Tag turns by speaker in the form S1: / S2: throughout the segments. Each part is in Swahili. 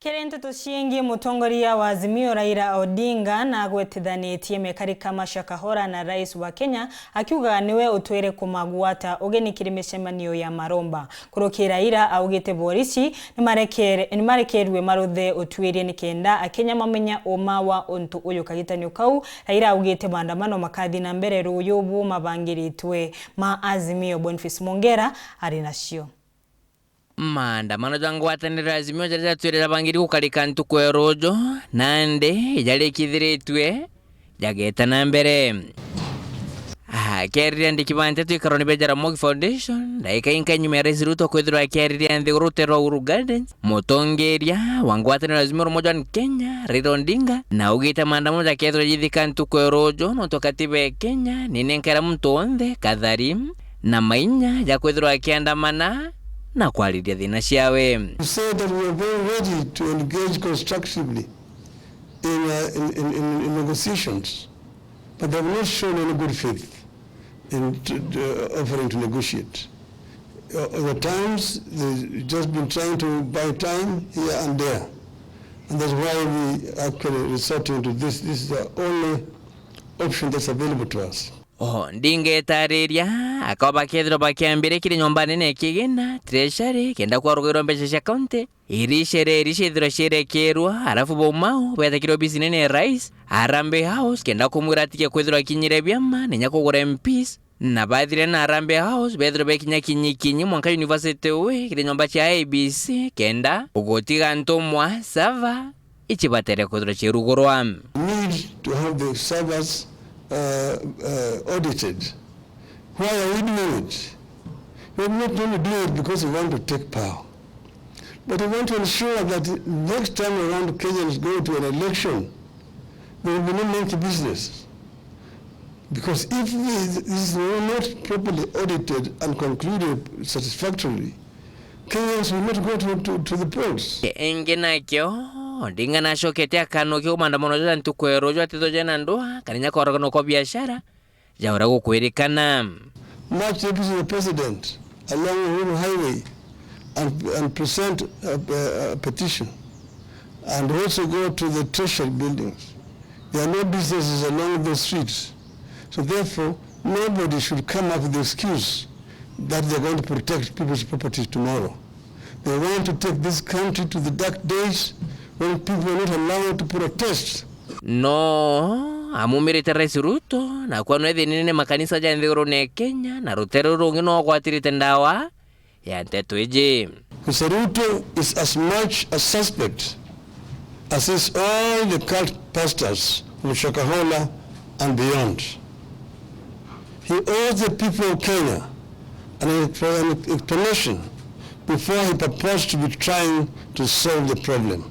S1: Kerente tushiengi mutongoria wa Azimio Raila ODINGA na gwetithanetie mekarika MASHAKAHOLA na rais wa Kenya akiuga niwe utwire kumagwata ugenikire micemanio ya maromba kuruki Raila augite BORICI ni marekerwe maruthe utwirie nikenda akenya mamenya uma wa untu uyu kagitanio kau. Raila augite maandamano makathi na mbere ruuju mabangiritwe ma Azimio. Boniface Mongera ari nacio.
S2: Maandamano jangwatanira Azimio jaja twirira bangiri gukarika ntuku ya RUUJU nande ijali kithiritwe jageta na mbere kerire ndikibante twikaroni be Jaramogi Foundation daika inka nyuma ya Rais Ruto kwithirwa kerire ndi rutero Uhuru Gardens mutongeria wangwatanira Azimio moja ni Kenya Raila ODINGA na ugita maandamano jakethwa jithika ntuku ya RUUJU no tokatibe Kenya ninenkera muntu onthe kathari na mainya jakwithirwa kiandamana na kwalidia thina ciawe.
S3: To say that we are very ready to engage constructively in negotiations, but they have not shown any good faith in offering to negotiate. At times, they've just been trying to buy time here and there, and that's why we actually resorting to this. This is the only option that's available to us.
S2: Ndinge tariria akaba kethiro bakiambire kiri nyombani ne kigina treasury kenda kwa rugiro mbeca cia county irichere ricithiro cirekerwa arafu bomao betakiro bisine ne rais Harambee House kenda kumwira tike kwithiro kinyire byama nenya kugura MPs na bathire na Harambee House bethiro bekinya kinyikinyi mwanka university we kiri nyomba cia ABC kenda ugotiga ntomwa sava ichibatere kwithiro cirugurwa.
S3: Need to have the servers audited. Why are we doing it? We're not only doing it because we want to take power, but we want to ensure that next time around Kenyans go to an election, there will be no monkey business. Because if this is not properly audited and concluded satisfactorily, Kenyans will not go to the polls.
S2: Ndinga na shokete akano kyo maandamano ja ntuku ya RUUJU atitho jena ndoa kaninya koragano kwa biashara jaura gukwirikana.
S3: March to the president along the highway and present a petition, and also go to the treasury buildings. There are no businesses along the streets, so therefore nobody should come up with the excuse that they're going to protect people's properties tomorrow. They want to take this country to the dark days when people are not allowed to protest.
S2: No, amumirite Rais Ruto na kwa nwethe nene makanisa ja nthiguru ne Kenya na rutero rungi no gwatirite ndawa ya nteto iji.
S3: Mr. Ruto is as much a suspect as is all the cult pastors from Shakahola and beyond. He owes the people of Kenya an explanation before he purports to be trying to solve the problem.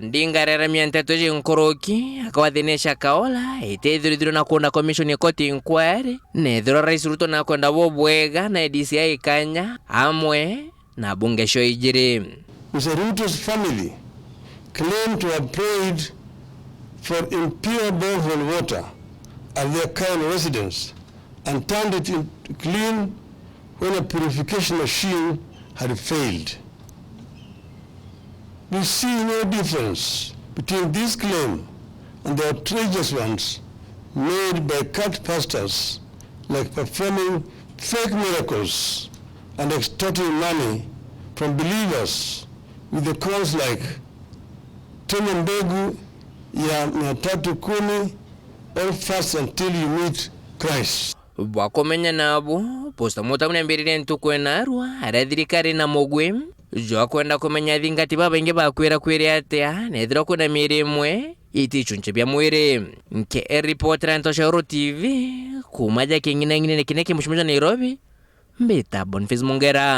S2: Ndinga rera mianteto ji nkoroki akawathine SHAKAHOLA itethirithiro na kuona commission ya court inquiry nethiro Rais Ruto na kwenda bobwega na DCI ikanya amwe na bunge sho ijiri.
S3: Mr. Ruto's family claim to have paid for impure borehole water at their current residence and turned it into clean when a purification machine had failed. We see no difference between this claim and the outrageous ones made by cult pastors, like performing fake miracles and extorting money from believers with the calls like Tena mbegu ya 310 or fast until you meet Christ.
S2: Wakomenya nabo posta muta mnembirire ntuku enarwa arathirikari na mogwe jo kwenda kumenya thingati babainge bakwira kwire atia nethira kuna mirimwe itichunche bya mwire nke reporter ntosha TV kumaja kingine kineke mushimja Nairobi mbita Boniface Mongera.